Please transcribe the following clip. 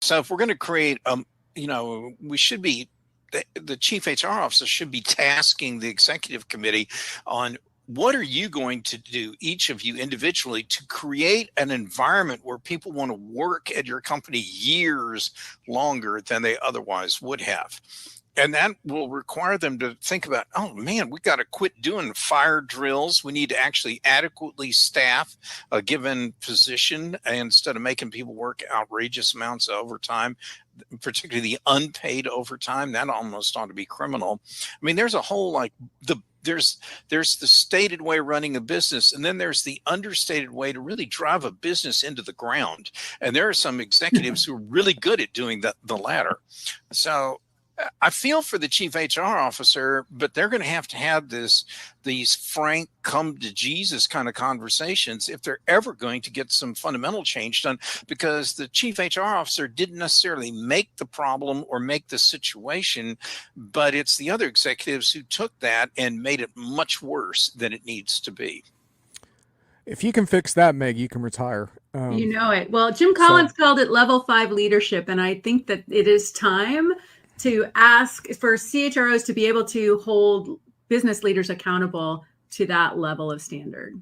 So if we're going to create, we should be, the chief HR officer should be tasking the executive committee on what are you going to do, each of you individually, to create an environment where people want to work at your company years longer than they otherwise would have. And that will require them to think about, oh man, we got to quit doing fire drills. We need to actually adequately staff a given position instead of making people work outrageous amounts of overtime, particularly the unpaid overtime. That almost ought to be criminal. I mean, there's a whole there's the stated way of running a business, and then there's the understated way to really drive a business into the ground. And there are some executives who are really good at doing the latter. So I feel for the chief HR officer, but they're going to have these frank, come to Jesus kind of conversations if they're ever going to get some fundamental change done, because the chief HR officer didn't necessarily make the problem or make the situation, but it's the other executives who took that and made it much worse than it needs to be. If you can fix that, Meg, you can retire. You know it. Well, Jim Collins called it level 5 leadership, and I think that it is time to ask for CHROs to be able to hold business leaders accountable to that level of standard.